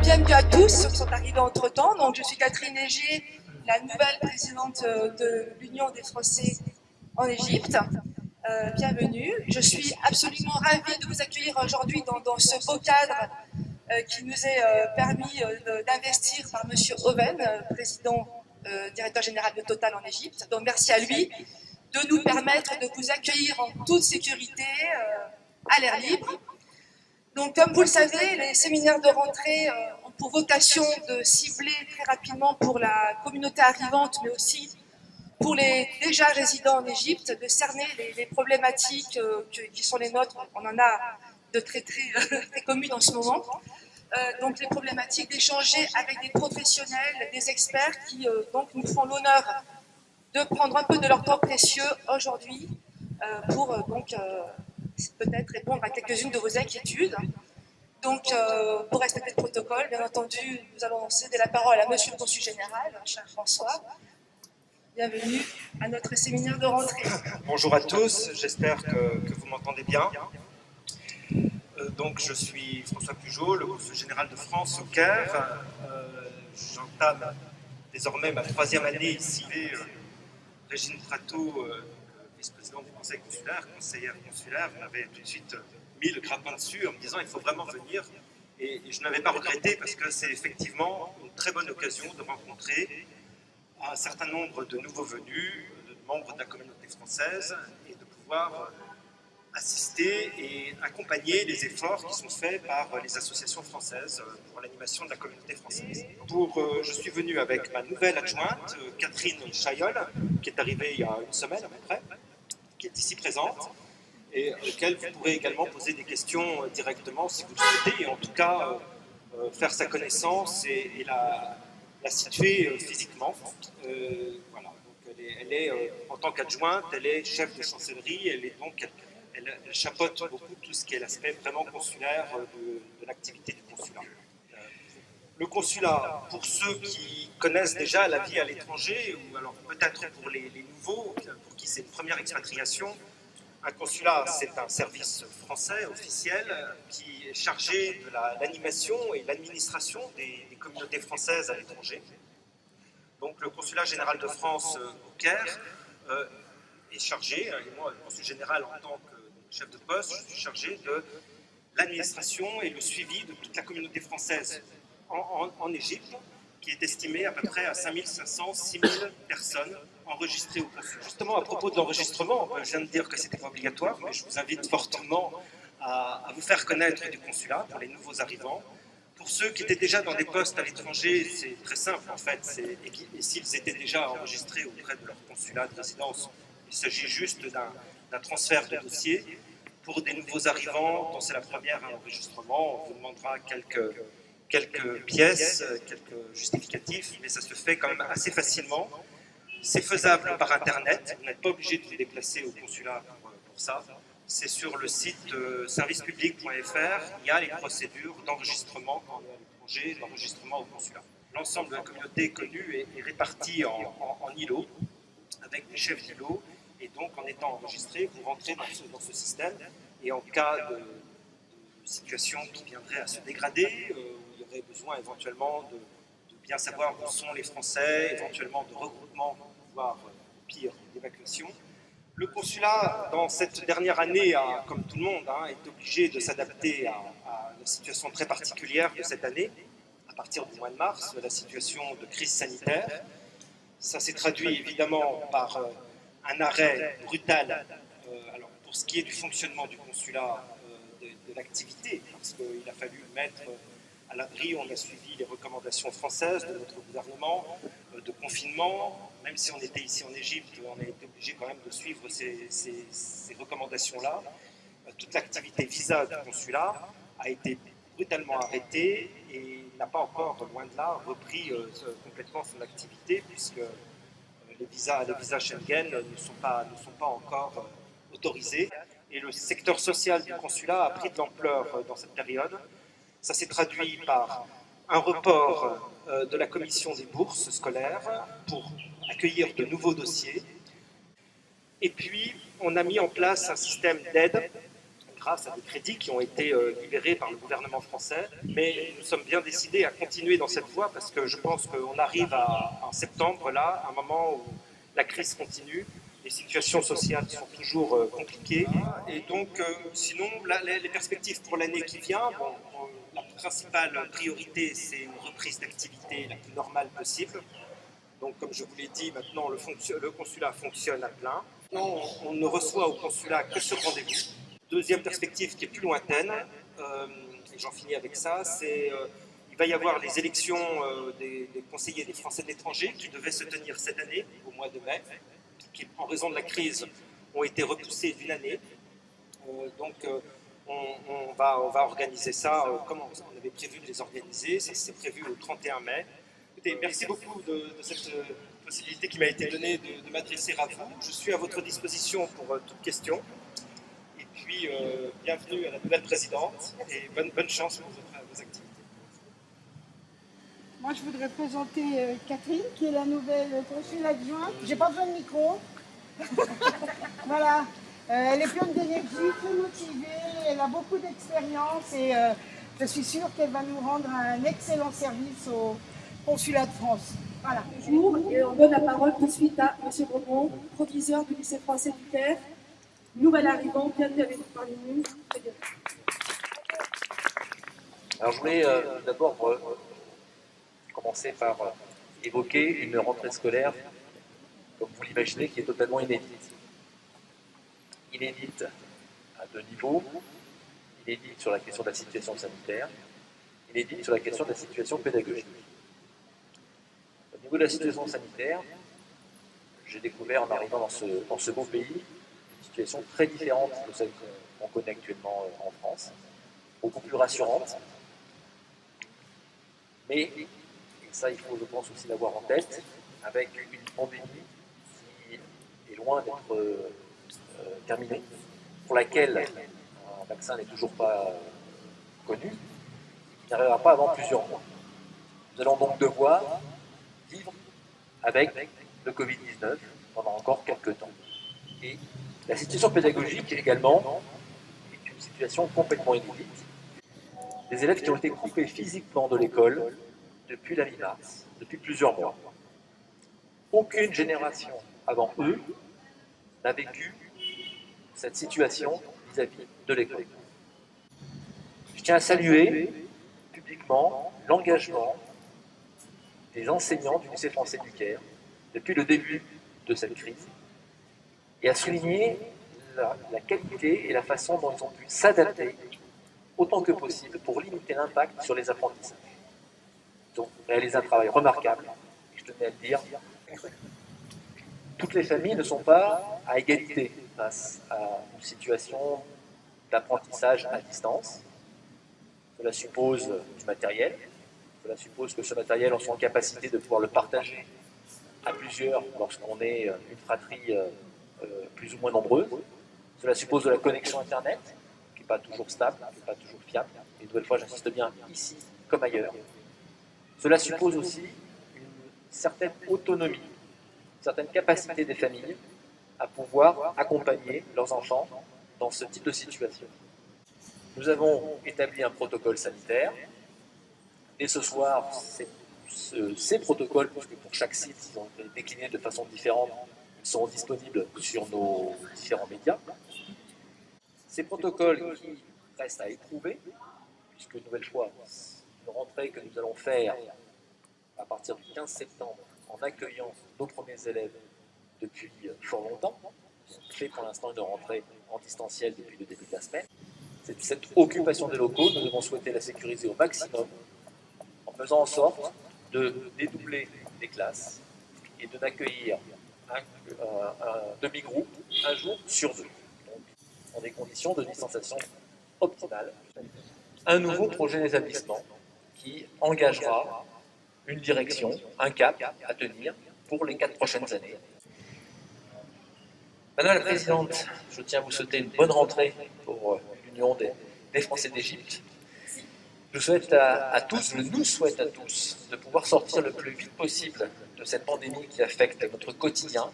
Bienvenue à tous ceux qui sont arrivés entre-temps. Donc, je suis Catherine Léger, la nouvelle présidente de l'Union des Français en Égypte. Bienvenue. Je suis absolument ravie de vous accueillir aujourd'hui dans ce beau cadre qui nous est permis d'investir par M. Oven, président, directeur général de Total en Égypte. Donc, merci à lui de nous permettre de vous accueillir en toute sécurité, à l'air libre. Donc, comme vous le savez, les séminaires de rentrée ont pour vocation de cibler très rapidement pour la communauté arrivante, mais aussi pour les déjà résidents en Égypte, de cerner les problématiques qui sont les nôtres. On en a de très communes en ce moment. Donc, les problématiques d'échanger avec des professionnels, des experts qui donc nous font l'honneur de prendre un peu de leur temps précieux aujourd'hui pour peut-être répondre à quelques-unes de vos inquiétudes. Donc, pour respecter le protocole, bien entendu, nous allons céder la parole à Monsieur le Consul Général, cher François. Bienvenue à notre séminaire de rentrée. Bonjour à tous, j'espère que vous m'entendez bien. Donc, je suis François Pujol, le Consul Général de France au Caire. J'entame désormais ma 3e année ici. Régine Prato, vice-présidente du conseil consulaire, conseillère consulaire, m'avait tout de suite mis le grappin dessus en me disant il faut vraiment venir. Et je n'avais pas regretté parce que c'est effectivement une très bonne occasion de rencontrer un certain nombre de nouveaux venus, de membres de la communauté française, et de pouvoir assister et accompagner les efforts qui sont faits par les associations françaises pour l'animation de la communauté française. Je suis venu avec ma nouvelle adjointe, Catherine Chayol, qui est arrivée il y a une semaine à peu près, qui est ici présente, et auquel vous pourrez également poser des questions directement si vous le souhaitez, et en tout cas faire sa connaissance et la situer physiquement. Voilà. Donc elle est en tant qu'adjointe, elle est chef de chancellerie, elle chapeaute beaucoup tout ce qui est l'aspect vraiment consulaire de l'activité du consulat. Le consulat, pour ceux qui connaissent déjà la vie à l'étranger, ou alors peut-être pour les nouveaux, pour qui c'est une première expatriation, un consulat, c'est un service français officiel qui est chargé de l'animation et l'administration des communautés françaises à l'étranger. Donc le consulat général de France au Caire est chargé, et moi, le consul général en tant que chef de poste, je suis chargé de l'administration et le suivi de toute la communauté française en Égypte, qui est estimée à peu près à 5500, 6000 personnes enregistrées au consulat. Justement, à propos de l'enregistrement, je viens de dire que c'était pas obligatoire, mais je vous invite fortement à vous faire connaître du consulat pour les nouveaux arrivants. Pour ceux qui étaient déjà dans des postes à l'étranger, c'est très simple en fait, et s'ils étaient déjà enregistrés auprès de leur consulat de résidence, il s'agit juste d'un transfert de dossier. Pour des nouveaux arrivants, dont c'est la première enregistrement, on vous demandera quelques pièces, quelques justificatifs, mais ça se fait quand même assez facilement. C'est faisable par Internet, vous n'êtes pas obligé de vous déplacer au consulat pour ça. C'est sur le site servicepublic.fr, il y a les procédures d'enregistrement quand on est à l'étranger, d'enregistrement au consulat. L'ensemble de la communauté connue est répartie en îlots, avec des chefs d'îlots, et donc en étant enregistré, vous rentrez dans ce système, et en cas de situation qui viendrait à se dégrader, où il y aurait besoin éventuellement de bien savoir où sont les Français, éventuellement de regroupement, voire pire, d'évacuation. Le consulat, dans cette dernière année, comme tout le monde, est obligé de s'adapter à la situation très particulière de cette année, à partir du mois de mars, la situation de crise sanitaire. Ça s'est traduit évidemment par un arrêt brutal, alors pour ce qui est du fonctionnement du consulat, de l'activité, parce qu'il a fallu mettre à l'abri, on a suivi les recommandations françaises de notre gouvernement de confinement. Même si on était ici en Égypte, on a été obligé quand même de suivre ces recommandations-là. Toute l'activité visa du consulat a été brutalement arrêtée et n'a pas encore, loin de là, repris complètement son activité, puisque les visas Schengen ne sont pas encore autorisés. Et le secteur social du consulat a pris de l'ampleur dans cette période. Ça s'est traduit par un report de la commission des bourses scolaires pour accueillir de nouveaux dossiers. Et puis, on a mis en place un système d'aide grâce à des crédits qui ont été libérés par le gouvernement français. Mais nous sommes bien décidés à continuer dans cette voie parce que je pense qu'on arrive en septembre, là, à un moment où la crise continue. Les situations sociales sont toujours compliquées. Et donc, sinon, les perspectives pour l'année qui vient, bon, la principale priorité, c'est une reprise d'activité la plus normale possible. Donc, comme je vous l'ai dit, maintenant, le consulat fonctionne à plein. Maintenant, on ne reçoit au consulat que sur rendez-vous. Deuxième perspective qui est plus lointaine, et j'en finis avec ça, c'est il va y avoir les élections des conseillers des Français de l'étranger qui devaient se tenir cette année, au mois de mai, qui, en raison de la crise, ont été repoussées d'une année. Donc, on va organiser ça comme on avait prévu de les organiser. Ça s'est prévu le 31 mai. Écoutez, merci beaucoup de cette possibilité qui m'a été donnée de m'adresser à vous. Je suis à votre disposition pour toute question. Et puis, bienvenue à la nouvelle présidente et bonne chance pour vos activités. Moi, je voudrais présenter Catherine, qui est la nouvelle consul adjointe. J'ai pas besoin de micro. Voilà. Elle est pleine d'énergie, très motivée, elle a beaucoup d'expérience et je suis sûre qu'elle va nous rendre un excellent service au consulat de France. Voilà. Bonjour, et on donne la parole tout de suite à M. Brebon, proviseur du lycée français du Caire, nouvel arrivant, bienvenue avec nous parmi nous. Alors je voulais d'abord commencer par évoquer une rentrée scolaire, comme vous l'imaginez, qui est totalement inédite. Inédite à deux niveaux, inédite sur la question de la situation sanitaire, inédite sur la question de la situation pédagogique. Au niveau de la situation sanitaire, j'ai découvert en arrivant dans ce beau pays une situation très différente de celle qu'on connaît actuellement en France, beaucoup plus rassurante, mais, et ça il faut je pense aussi l'avoir en tête, avec une pandémie qui est loin d'être terminée, pour laquelle un vaccin n'est toujours pas connu, qui n'arrivera pas avant plusieurs mois. Nous allons donc devoir vivre avec le Covid-19 pendant encore quelques temps. Et la situation pédagogique également est une situation complètement inédite. Des élèves qui ont été coupés physiquement de l'école depuis la mi-mars, depuis plusieurs mois. Aucune génération avant eux n'a vécu cette situation vis-à-vis de l'école. Je tiens à saluer publiquement l'engagement des enseignants du lycée français du Caire depuis le début de cette crise et à souligner la qualité et la façon dont ils ont pu s'adapter autant que possible pour limiter l'impact sur les apprentissages. Ils ont réalisé un travail remarquable, et je tenais à le dire. Toutes les familles ne sont pas à égalité face à une situation d'apprentissage à distance. Cela suppose du matériel, cela suppose que ce matériel, on soit en capacité de pouvoir le partager à plusieurs lorsqu'on est une fratrie plus ou moins nombreuse. Cela suppose de la connexion Internet, qui n'est pas toujours stable, qui n'est pas toujours fiable. Et une nouvelle fois, j'insiste bien, ici comme ailleurs. Cela suppose aussi une certaine autonomie, une certaine capacité des familles à pouvoir accompagner leurs enfants dans ce type de situation. Nous avons établi un protocole sanitaire. Et ce soir, ces protocoles, puisque pour chaque site, ils ont été déclinés de façon différente, ils seront disponibles sur nos différents médias. Ces protocoles qui restent à éprouver, puisque une nouvelle fois, une rentrée que nous allons faire à partir du 15 septembre en accueillant nos premiers élèves depuis fort longtemps. On fait pour l'instant une rentrée en distanciel depuis le début de la semaine. Cette occupation des locaux, nous devons souhaiter la sécuriser au maximum en faisant en sorte de dédoubler les classes et de n'accueillir un demi-groupe un jour sur deux. Donc, dans des conditions de distanciation optimales. Un nouveau projet d'établissement qui engagera une direction, un cap à tenir pour les 4 prochaines années. Madame la Présidente, je tiens à vous souhaiter une bonne rentrée pour l'Union des Français d'Égypte. Je souhaite à tous, je nous souhaite à tous, de pouvoir sortir le plus vite possible de cette pandémie qui affecte notre quotidien,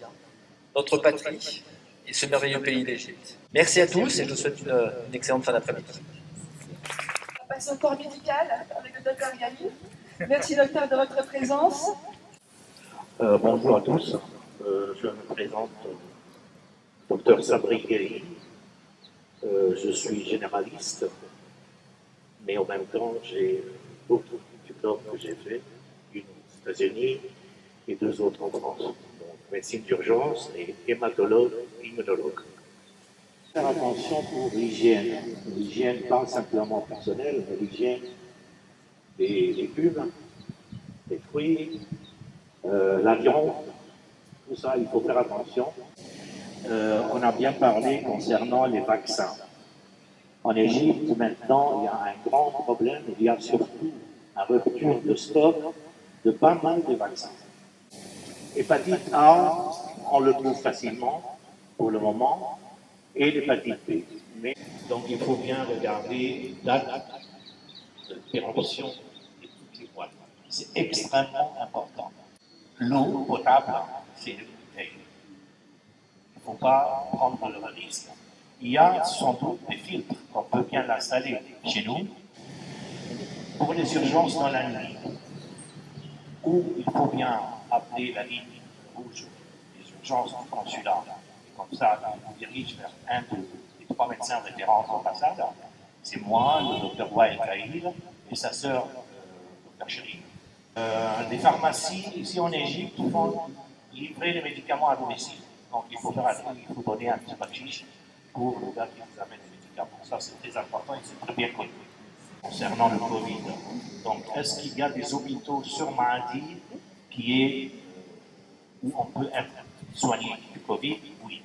notre patrie et ce merveilleux pays d'Égypte. Merci à tous et je vous souhaite une excellente fin d'après-midi. On va passer au corps médical avec le docteur Gali. Merci docteur de votre présence. Bonjour à tous, je me présente docteur Sabri Gheri. Je suis généraliste, mais en même temps j'ai beaucoup de diplômes que j'ai fait, une aux États-Unis et 2 autres en France. Donc médecine d'urgence et hématologue, immunologue. Faire attention pour l'hygiène. L'hygiène pas simplement personnelle, mais l'hygiène des légumes, des fruits, la viande, tout ça, il faut faire attention. On a bien parlé concernant les vaccins. En Égypte, maintenant, il y a un grand problème, il y a surtout un rupture de stock de pas mal de vaccins. Hépatite A, on le trouve facilement pour le moment, et l'hépatite B. Mais, donc il faut bien regarder la date de péremption de toutes les boîtes. C'est extrêmement important. L'eau potable, c'est une bouteille. Il ne faut pas prendre le risque. Il y a sans doute des filtres qu'on peut bien l'installer chez nous pour les urgences dans la nuit, où il faut bien appeler la ligne rouge des urgences du consulat. Et comme ça, on vous dirige vers un des 3 médecins référents en ambassade. C'est moi, le docteur Wael Kaïl et sa sœur, le docteur Chéri. Les pharmacies ici en Égypte font livrer les médicaments à domicile. Donc il faut donner un petit pachiche pour le gars qui vous amène les médicaments. Ça c'est très important et c'est très bien connu. Concernant le Covid, donc est-ce qu'il y a des hôpitaux sur Mahdi où on peut être soigné du Covid? Oui.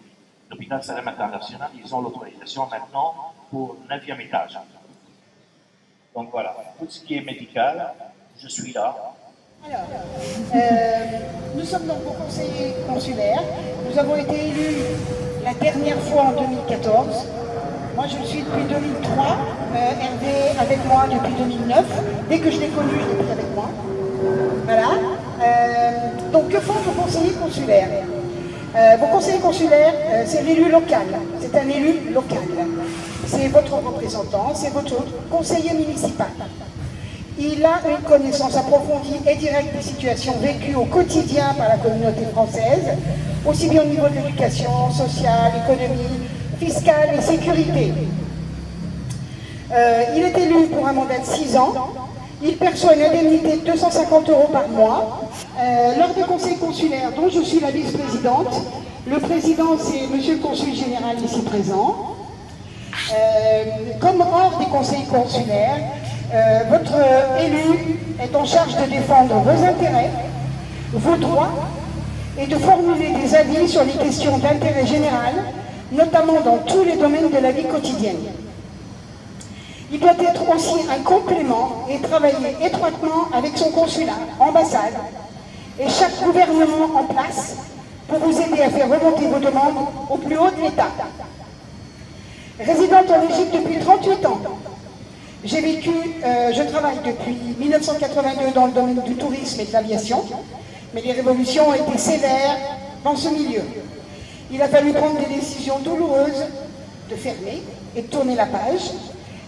L'hôpital Salam International, ils ont l'autorisation maintenant pour le 9e étage. Donc voilà, tout ce qui est médical, je suis là. Alors, nous sommes donc au conseiller consulaire. Nous avons été élus la dernière fois en 2014. Moi, je le suis depuis 2003. Hervé avec moi depuis 2009. Dès que je l'ai connu, je l'ai pris avec moi. Voilà. Donc, que font vos conseillers consulaires? Vos conseillers consulaires, c'est l'élu local. C'est un élu local. C'est votre représentant, c'est votre conseiller municipal. Il a une connaissance approfondie et directe des situations vécues au quotidien par la communauté française, aussi bien au niveau de l'éducation sociale, économie, fiscale et sécurité. Il est élu pour un mandat de 6 ans. Il perçoit une indemnité de 250 € par mois. Lors des conseils consulaires, dont je suis la vice-présidente, le président c'est monsieur le consul général ici présent. Comme hors des conseils consulaires, votre élu est en charge de défendre vos intérêts, vos droits et de formuler des avis sur les questions d'intérêt général, notamment dans tous les domaines de la vie quotidienne. Il doit être aussi un complément et travailler étroitement avec son consulat, ambassade et chaque gouvernement en place pour vous aider à faire remonter vos demandes au plus haut de l'État. Résidente en Égypte depuis 38 ans, je travaille depuis 1982 dans le domaine du tourisme et de l'aviation, mais les révolutions ont été sévères dans ce milieu. Il a fallu prendre des décisions douloureuses de fermer et de tourner la page,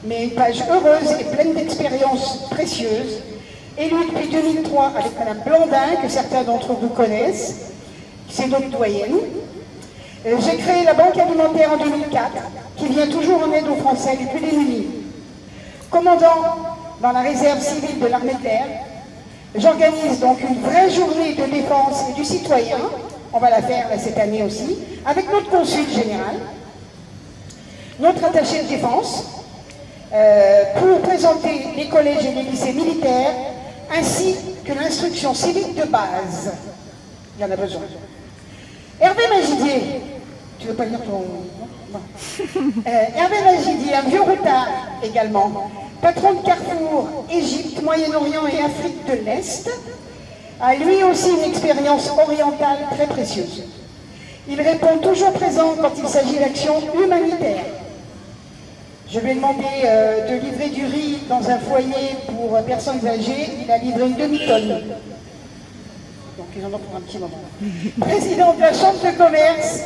mais une page heureuse et pleine d'expériences précieuses, élue depuis 2003 avec Madame Blandin, que certains d'entre vous connaissent, c'est notre doyenne. J'ai créé la Banque alimentaire en 2004, qui vient toujours en aide aux Français les plus démunis. Commandant dans la réserve civile de l'armée de l'air, j'organise donc une vraie journée de défense et du citoyen, on va la faire là, cette année aussi, avec notre consul général, notre attaché de défense, pour présenter les collèges et les lycées militaires, ainsi que l'instruction civique de base. Il y en a besoin. Hervé Magidier, tu veux pas lire ton... Non. Hervé Magidier, un vieux routard également, patron de Carrefour, Égypte, Moyen-Orient et Afrique de l'Est, a lui aussi une expérience orientale très précieuse. Il répond toujours présent quand il s'agit d'actions humanitaires. Je lui ai demandé de livrer du riz dans un foyer pour personnes âgées. Il a livré une demi-tonne. Donc ils en ont pour un petit moment. Président de la Chambre de commerce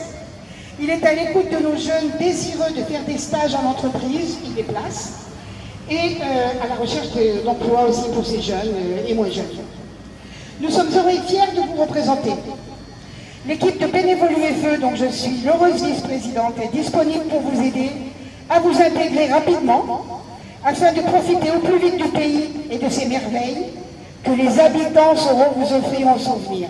Il est à l'écoute de nos jeunes désireux de faire des stages en entreprise, il les place, et à la recherche d'emploi aussi pour ces jeunes et moins jeunes. Nous sommes heureux et fiers de vous représenter. L'équipe de bénévoles UFE, dont je suis l'heureuse vice-présidente, est disponible pour vous aider à vous intégrer rapidement afin de profiter au plus vite du pays et de ses merveilles que les habitants sauront vous offrir en souvenir.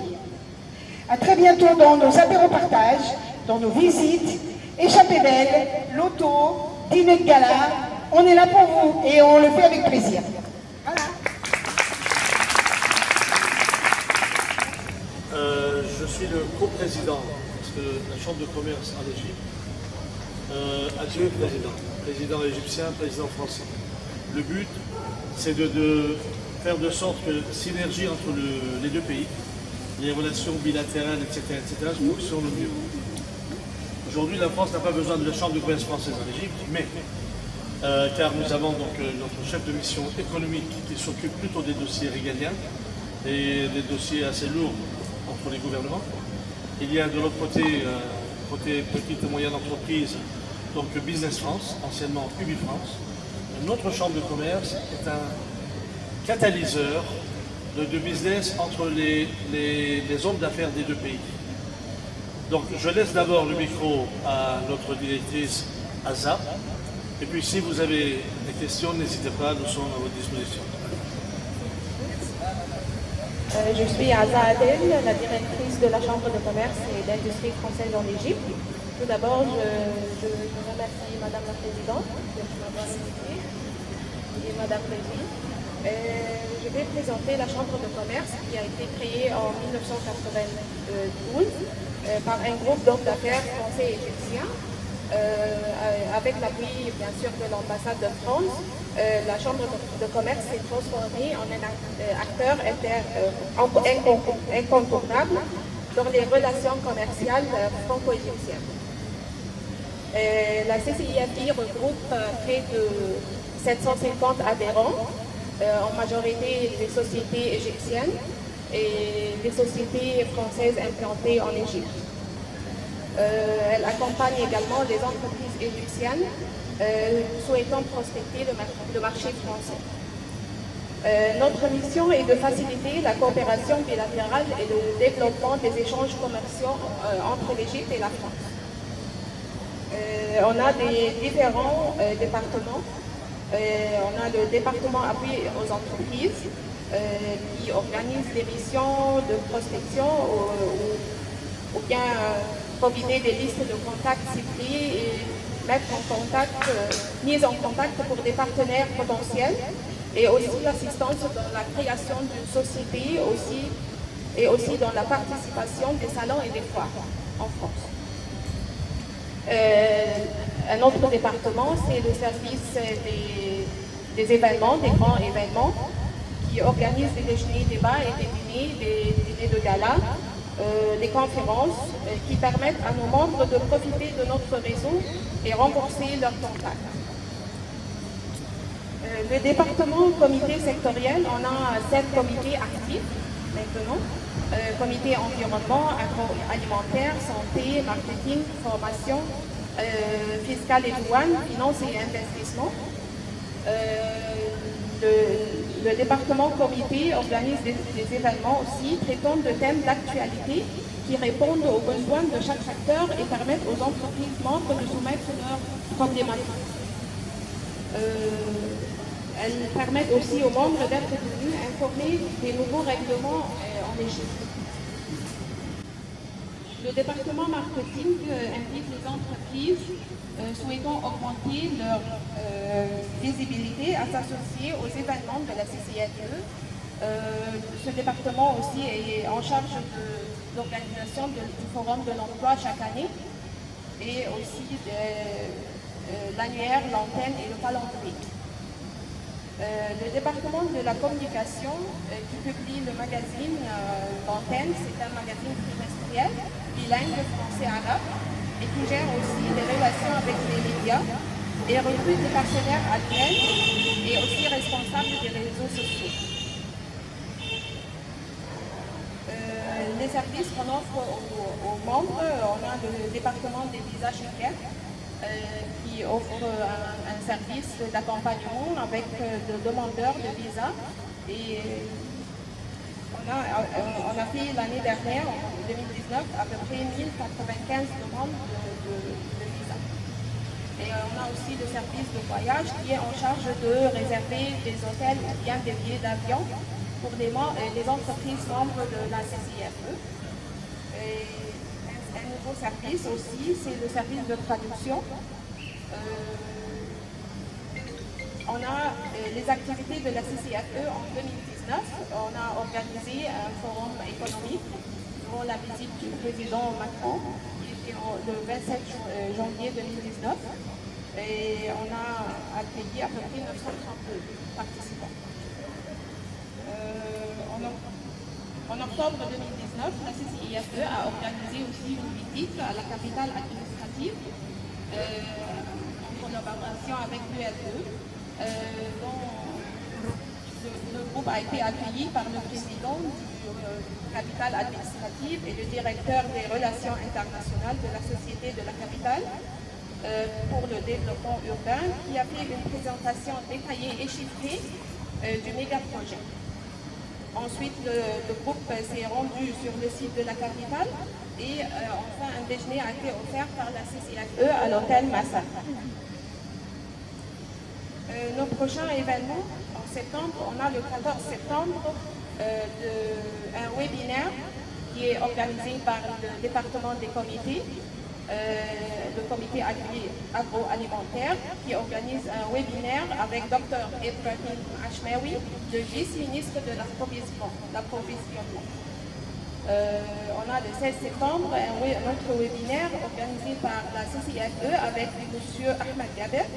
À très bientôt dans nos apéros-partages, dans nos visites, échappées belles, lotos, dîner de gala. On est là pour vous et on le fait avec plaisir. Voilà. Je suis le co-président de la Chambre de commerce en Égypte. Adjoint président égyptien, président français. Le but, c'est de faire de sorte que synergie entre les deux pays, les relations bilatérales, etc., fonctionnent le mieux. Aujourd'hui, la France n'a pas besoin de la Chambre de commerce française en Égypte, mais car nous avons donc notre chef de mission économique qui s'occupe plutôt des dossiers régaliens et des dossiers assez lourds entre les gouvernements. Il y a de l'autre côté, côté petite et moyenne entreprise, donc Business France, anciennement Ubi France. Notre chambre de commerce est un catalyseur de business entre les hommes d'affaires des deux pays. Donc je laisse d'abord le micro à notre directrice Aza, et puis si vous avez des questions, n'hésitez pas, nous sommes à votre disposition. Je suis Aza Adel, la directrice de la Chambre de commerce et d'industrie française en Égypte. Tout d'abord, je remercie Madame la Présidente de m'avoir invitée et Madame Président. Je vais présenter la Chambre de commerce qui a été créée en 1992 par un groupe d'hommes d'affaires français et égyptiens. Avec l'appui bien sûr de l'ambassade de France, la Chambre de commerce s'est transformée en un acteur incontournable dans les relations commerciales franco-égyptiennes. La CCIFI regroupe près de 750 adhérents, en majorité des sociétés égyptiennes et des sociétés françaises implantées en Égypte. Elle accompagne également les entreprises égyptiennes souhaitant prospecter le marché français. Notre mission est de faciliter la coopération bilatérale et le développement des échanges commerciaux entre l'Égypte et la France. On a des différents départements. On a le département appui aux entreprises qui organise des missions de prospection ou bien provider des listes de contacts ciblés et mise en contact pour des partenaires potentiels et aussi l'assistance dans la création d'une société et aussi dans la participation des salons et des foires en France. Un autre département, c'est le service des événements, des grands événements, qui organise des déjeuners, débats et des dîners de gala, des conférences qui permettent à nos membres de profiter de notre réseau et renforcer leurs contacts. Le département comité sectoriel, on a 7 comités actifs maintenant. Comité environnement, agroalimentaire, santé, marketing, formation, fiscal et douane, finance et investissement. Le département comité organise des événements aussi traitant de thèmes d'actualité qui répondent aux besoins de chaque secteur et permettent aux entreprises membres de soumettre leurs problématiques. Elles permettent aussi aux membres d'être tenus informés des nouveaux règlements en Égypte. Le département marketing implique les entreprises souhaitant augmenter leur visibilité à s'associer aux événements de la CCIFE. Ce département aussi est en charge de l'organisation du Forum de l'emploi chaque année et aussi l'annuaire, l'antenne et le calendrier. Le département de la communication qui publie le magazine L'Antenne, c'est un magazine trimestriel, bilingue français-arabe, et qui gère aussi les relations avec les médias et recrute des partenaires annuels et aussi responsable des réseaux sociaux. les services qu'on offre aux membres, on a le département des visas schengen qui offre un service d'accompagnement avec de demandeurs de visa. Et on a fait l'année dernière, en 2019, à peu près 1095 demandes de visa. Et on a aussi le service de voyage qui est en charge de réserver des hôtels ou bien des billets d'avion pour les entreprises membres de la CCIFE. Et un nouveau service aussi, c'est le service de traduction. On a les activités de la CCIFE en 2019. On a organisé un forum économique durant la visite du président Macron, qui était le 27 janvier 2019. Et on a accueilli à peu près 932 participants. En octobre 2019, la CCIFE a organisé aussi une visite à la capitale administrative en collaboration avec l'UFE. Dont le groupe a été accueilli par le président du capitale administrative et le directeur des relations internationales de la Société de la capitale pour le développement urbain, qui a fait une présentation détaillée et chiffrée du méga-projet. Ensuite, le groupe s'est rendu sur le site de la capitale et enfin un déjeuner a été offert par la CCIFE à l'hôtel Massa. Nos prochains événements, en septembre, on a le 14 septembre un webinaire qui est organisé par le département des comités, le comité agroalimentaire, qui organise un webinaire avec Dr Ibrahim Ashmawi, le vice-ministre de l'approvisionnement. On a le 16 septembre un autre webinaire organisé par la CCIFE avec M. Ahmed Gaber.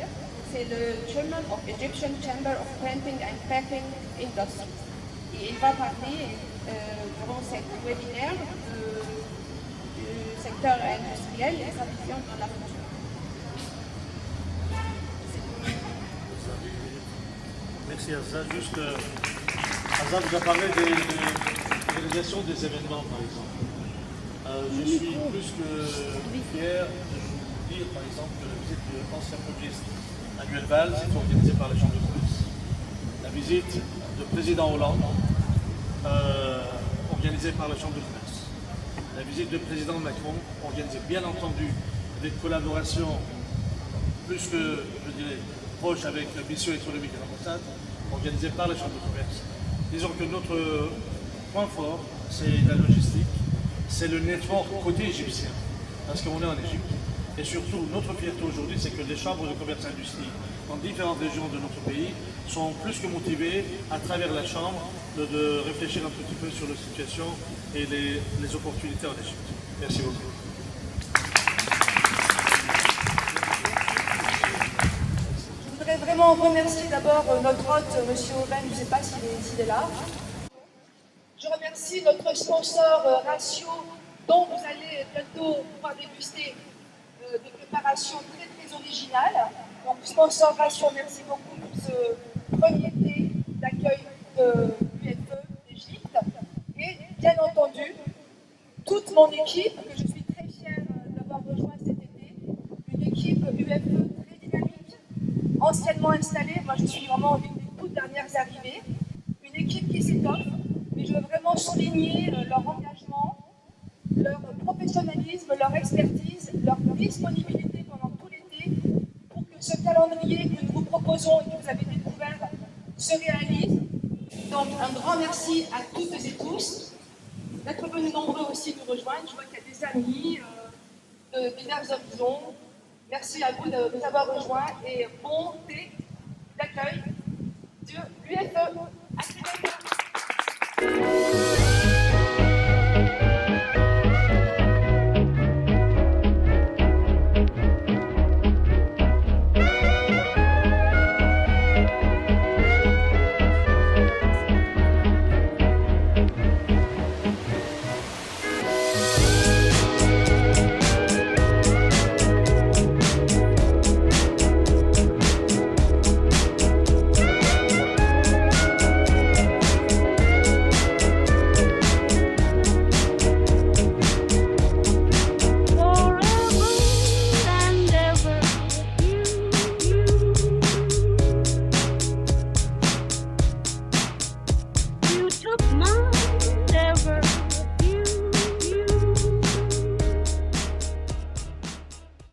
C'est le Chairman of Egyptian Chamber of Printing and Packing Industries. Et il va parler durant cet webinaire du secteur industriel et sa vision dans la future. Merci Azza. Juste, Azza vous a parlé de l'organisation des événements, par exemple. Je suis plus que fier de vous dire, par exemple, que la visite de l'ancien Premier ministre Manuel Valls est organisée par la Chambre de commerce. La visite du président Hollande, organisée par la Chambre de commerce. La visite du président Macron, organisée bien entendu avec collaboration plus que, je dirais, proche avec la mission économique et l'ambassade, organisée par la Chambre de commerce. Disons que notre point fort, c'est la logistique, c'est le network côté égyptien, parce qu'on est en Égypte. Et surtout, notre fierté aujourd'hui, c'est que les chambres de commerce et industrie dans différentes régions de notre pays sont plus que motivées, à travers la chambre, de réfléchir un petit peu sur la situation et les opportunités en Égypte. Merci beaucoup. Je voudrais vraiment remercier d'abord notre hôte, M. Aubin, je ne sais pas s'il est là. Je remercie notre sponsor Ratio, dont vous allez bientôt pouvoir déguster des préparations très très originales. Donc sponsor Ratio, merci beaucoup pour ce premier thé d'accueil de l'UFE d'Égypte. Et bien entendu, toute mon équipe, que je suis très fière d'avoir rejoint cet été, une équipe UFE très dynamique, anciennement installée, moi je suis vraiment une des toutes dernières arrivées, une équipe qui s'étoffe, mais je veux vraiment souligner leur engagement, leur professionnalisme, leur expertise, leur disponibilité pendant tout l'été pour que ce calendrier que nous vous proposons et que vous avez découvert se réalise. Donc un grand merci à toutes et tous d'être venus nombreux aussi nous rejoindre. Je vois qu'il y a des amis de divers horizons. Merci à vous de nous avoir rejoints et bon thé d'accueil de l'UFE. À très bientôt. développement.